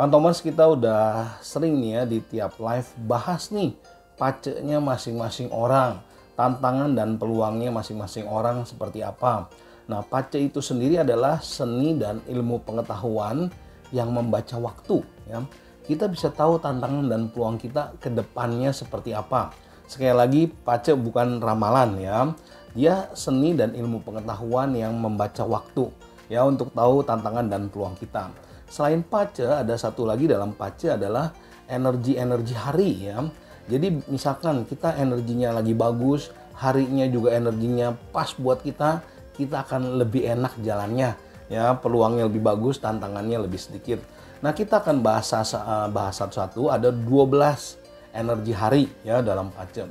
Thomas, kita udah sering nih ya di tiap live bahas nih pacenya masing-masing orang, tantangan dan peluangnya masing-masing orang seperti apa. Nah, pace itu sendiri adalah seni dan ilmu pengetahuan yang membaca waktu ya. Kita bisa tahu tantangan dan peluang kita ke depannya seperti apa. Sekali lagi, pace bukan ramalan ya. Dia seni dan ilmu pengetahuan yang membaca waktu ya untuk tahu tantangan dan peluang kita. Selain pace, ada satu lagi dalam pace adalah energi-energi hari ya. Jadi misalkan kita energinya lagi bagus, harinya juga energinya pas buat kita akan lebih enak jalannya ya, peluangnya lebih bagus, tantangannya lebih sedikit. Nah, kita akan bahas satu-satu, ada 12 energi hari ya dalam pace.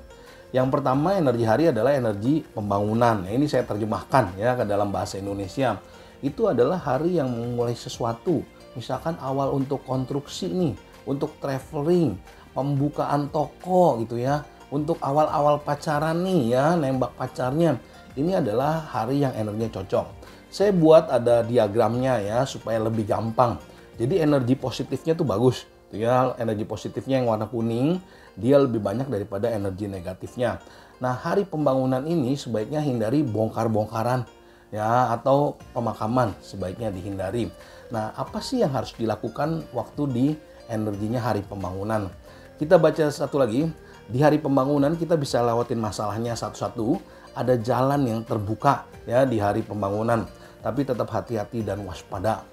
Yang pertama, energi hari adalah energi pembangunan. Nah, ini saya terjemahkan ya ke dalam bahasa Indonesia. Itu adalah hari yang memulai sesuatu. Misalkan awal untuk konstruksi nih, untuk traveling, pembukaan toko gitu ya, untuk awal-awal pacaran nih ya, nembak pacarnya. Ini adalah hari yang energinya cocok. Saya buat ada diagramnya ya supaya lebih gampang. Jadi energi positifnya tuh bagus. Tuh ya, energi positifnya yang warna kuning, dia lebih banyak daripada energi negatifnya. Nah, hari pembangunan ini sebaiknya hindari bongkar-bongkaran ya, atau pemakaman sebaiknya dihindari. Nah, apa sih yang harus dilakukan waktu di energinya hari pembangunan? Kita baca satu lagi. Di hari pembangunan kita bisa lewatin masalahnya satu-satu. Ada jalan yang terbuka ya di hari pembangunan. Tapi tetap hati-hati dan waspada.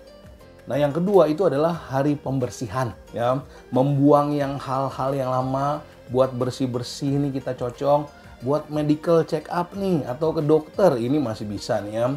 Nah, yang kedua itu adalah hari pembersihan ya. Membuang yang hal-hal yang lama, buat bersih-bersih nih kita cocok. Buat medical check up nih atau ke dokter ini masih bisa nih ya.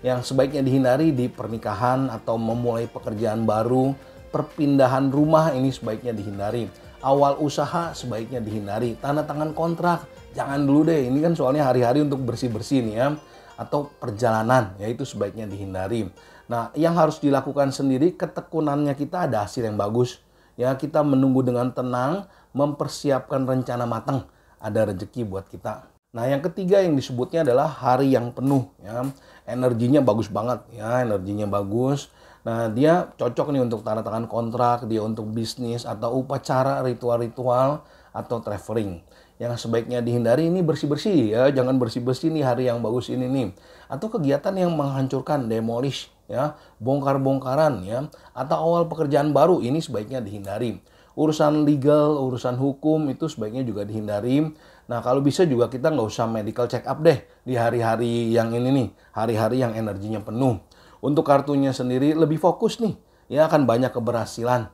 Yang sebaiknya dihindari di pernikahan atau memulai pekerjaan baru, perpindahan rumah ini sebaiknya dihindari. Awal usaha sebaiknya dihindari. Tanda tangan kontrak jangan dulu deh. Ini kan soalnya hari-hari untuk bersih-bersih nih ya. Atau perjalanan ya, itu sebaiknya dihindari. Nah, yang harus dilakukan sendiri, ketekunannya kita ada hasil yang bagus. Ya, kita menunggu dengan tenang, mempersiapkan rencana matang. Ada rezeki buat kita. Nah, yang ketiga yang disebutnya adalah hari yang penuh ya. Energinya bagus banget ya, energinya bagus. Nah, dia cocok nih untuk tanda tangan kontrak, dia untuk bisnis atau upacara, ritual-ritual atau traveling. Yang sebaiknya dihindari ini bersih-bersih ya, jangan bersih-bersih nih hari yang bagus ini nih. Atau kegiatan yang menghancurkan, demolish ya, bongkar-bongkaran ya, atau awal pekerjaan baru ini sebaiknya dihindari. Urusan legal, urusan hukum itu sebaiknya juga dihindari. Nah, kalau bisa juga kita nggak usah medical check up deh di hari-hari yang ini nih, hari-hari yang energinya penuh. Untuk kartunya sendiri lebih fokus nih, ya akan banyak keberhasilan.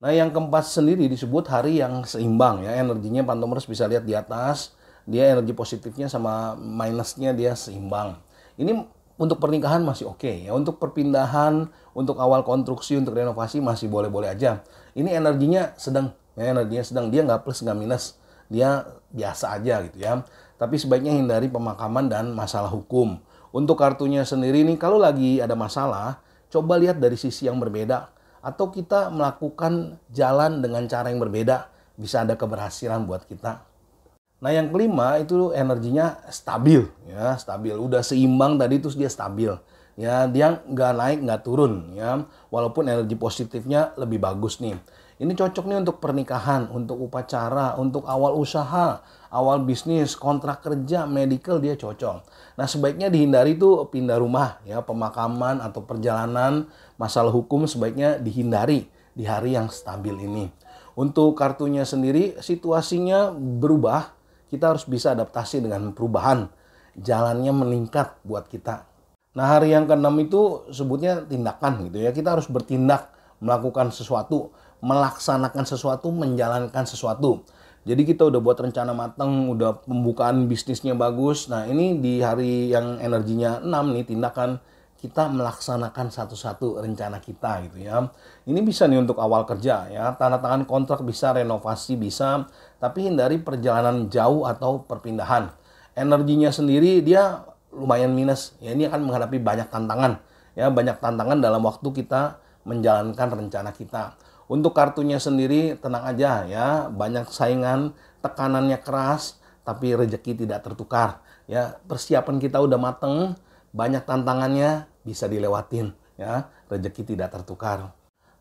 Nah, yang keempat sendiri disebut hari yang seimbang ya, energinya Pantomers bisa lihat di atas, dia energi positifnya sama minusnya dia seimbang. Ini untuk pernikahan masih oke ya, untuk perpindahan, untuk awal konstruksi, untuk renovasi masih boleh-boleh aja. Ini energinya sedang, ya energinya sedang, dia nggak plus nggak minus, dia biasa aja gitu ya. Tapi sebaiknya hindari pemakaman dan masalah hukum. Untuk kartunya sendiri nih, kalau lagi ada masalah, coba lihat dari sisi yang berbeda. Atau kita melakukan jalan dengan cara yang berbeda, bisa ada keberhasilan buat kita. Nah, yang kelima itu energinya stabil ya, stabil. Udah seimbang tadi terus dia stabil. Ya, dia nggak naik, nggak turun ya. Walaupun energi positifnya lebih bagus nih. Ini cocok nih untuk pernikahan, untuk upacara, untuk awal usaha, awal bisnis, kontrak kerja, medical dia cocok. Nah, sebaiknya dihindari tuh pindah rumah ya, pemakaman atau perjalanan, masalah hukum sebaiknya dihindari di hari yang stabil ini. Untuk kartunya sendiri situasinya berubah. Kita harus bisa adaptasi dengan perubahan. Jalannya meningkat buat kita. Nah, hari yang ke-6 itu sebutnya tindakan gitu ya. Kita harus bertindak, melakukan sesuatu, melaksanakan sesuatu, menjalankan sesuatu. Jadi kita udah buat rencana matang, udah pembukaan bisnisnya bagus. Nah, ini di hari yang energinya 6 nih, tindakan kita melaksanakan satu-satu rencana kita gitu ya. Ini bisa nih untuk awal kerja ya, tanda tangan kontrak bisa, renovasi bisa, tapi hindari perjalanan jauh atau perpindahan. Energinya sendiri dia lumayan minus ya, ini akan menghadapi banyak tantangan ya, banyak tantangan dalam waktu kita menjalankan rencana kita. Untuk kartunya sendiri tenang aja ya, banyak saingan, tekanannya keras, tapi rezeki tidak tertukar ya. Persiapan kita udah mateng, banyak tantangannya bisa dilewatin ya, rezeki tidak tertukar.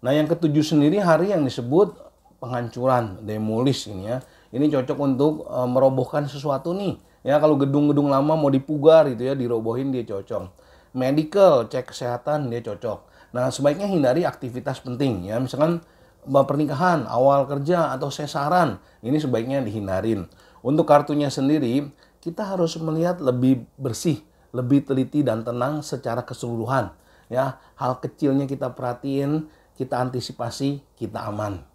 Nah, yang ketujuh sendiri hari yang disebut penghancuran, demolish ini ya. Ini cocok untuk merobohkan sesuatu nih. Ya, kalau gedung-gedung lama mau dipugar gitu ya, dirobohin dia cocok. Medical, cek kesehatan dia cocok. Nah, sebaiknya hindari aktivitas penting ya. Misalkan pernikahan, awal kerja atau sesaran, ini sebaiknya dihindarin. Untuk kartunya sendiri, kita harus melihat lebih bersih, lebih teliti dan tenang secara keseluruhan. Ya, hal kecilnya kita perhatiin, kita antisipasi, kita aman.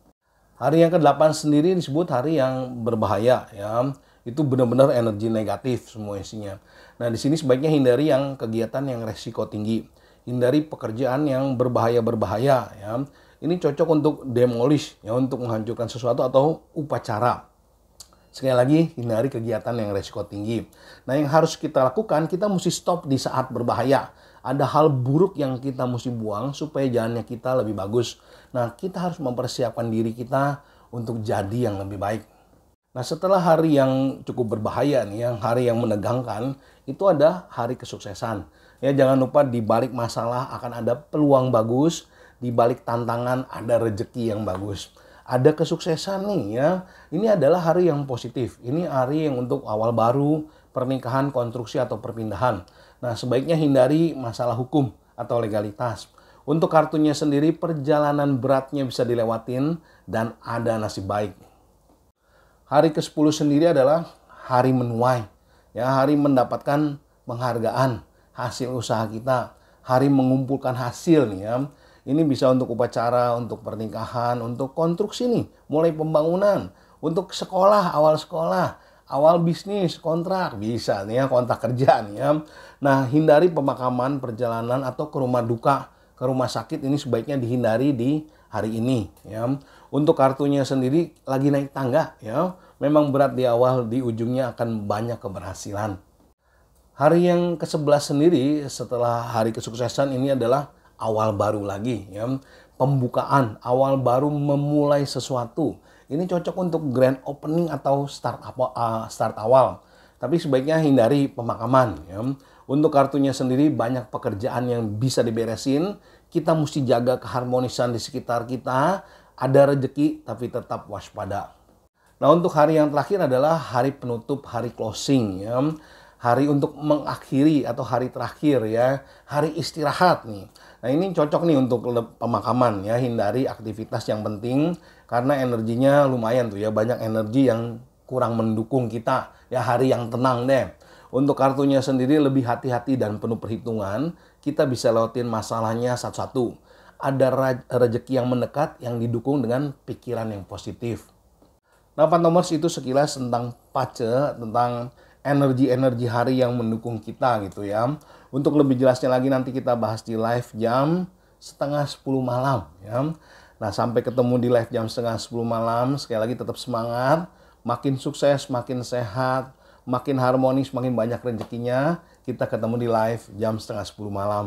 Hari yang ke-8 sendiri disebut hari yang berbahaya ya. Itu benar-benar energi negatif semua isinya. Nah, di sini sebaiknya hindari yang kegiatan yang resiko tinggi. Hindari pekerjaan yang berbahaya-berbahaya ya. Ini cocok untuk demolish ya, untuk menghancurkan sesuatu atau upacara. Sekali lagi, hindari kegiatan yang resiko tinggi. Nah, yang harus kita lakukan, kita mesti stop di saat berbahaya. Ada hal buruk yang kita mesti buang supaya jalannya kita lebih bagus. Nah, kita harus mempersiapkan diri kita untuk jadi yang lebih baik. Nah, setelah hari yang cukup berbahaya nih, yang hari yang menegangkan, itu ada hari kesuksesan. Ya, jangan lupa di balik masalah akan ada peluang bagus, di balik tantangan ada rezeki yang bagus. Ada kesuksesan nih ya. Ini adalah hari yang positif. Ini hari yang untuk awal baru, pernikahan, konstruksi atau perpindahan. Nah, sebaiknya hindari masalah hukum atau legalitas. Untuk kartunya sendiri, perjalanan beratnya bisa dilewatin dan ada nasib baik. Hari ke-10 sendiri adalah hari menuai. Ya, hari mendapatkan penghargaan hasil usaha kita. Hari mengumpulkan hasil nih ya. Ini bisa untuk upacara, untuk pernikahan, untuk konstruksi nih, mulai pembangunan, untuk sekolah, awal bisnis, kontrak, bisa nih ya, kontrak kerja nih ya. Nah, hindari pemakaman, perjalanan, atau ke rumah duka, ke rumah sakit, ini sebaiknya dihindari di hari ini ya. Untuk kartunya sendiri lagi naik tangga ya. Memang berat di awal, di ujungnya akan banyak keberhasilan. Hari yang ke-11 sendiri setelah hari kesuksesan ini adalah awal baru lagi ya. Pembukaan, awal baru memulai sesuatu. Ini cocok untuk grand opening atau start awal. Tapi sebaiknya hindari pemakaman ya. Untuk kartunya sendiri banyak pekerjaan yang bisa diberesin. Kita mesti jaga keharmonisan di sekitar kita. Ada rezeki tapi tetap waspada. Nah, untuk hari yang terakhir adalah hari penutup, hari closing ya. Hari untuk mengakhiri atau hari terakhir ya, hari istirahat nih. Nah, ini cocok nih untuk pemakaman ya, hindari aktivitas yang penting karena energinya lumayan tuh ya, banyak energi yang kurang mendukung kita ya, hari yang tenang deh. Untuk kartunya sendiri lebih hati-hati dan penuh perhitungan, kita bisa lewatin masalahnya satu-satu. Ada rezeki yang mendekat yang didukung dengan pikiran yang positif. Nah, Pak Nomors itu sekilas tentang pace, tentang energi-energi hari yang mendukung kita gitu ya. Untuk lebih jelasnya lagi nanti kita bahas di live jam setengah 10 malam ya. Nah, sampai ketemu di live jam setengah 10 malam. Sekali lagi tetap semangat, makin sukses, makin sehat, makin harmonis, makin banyak rezekinya. Kita ketemu di live jam setengah 10 malam.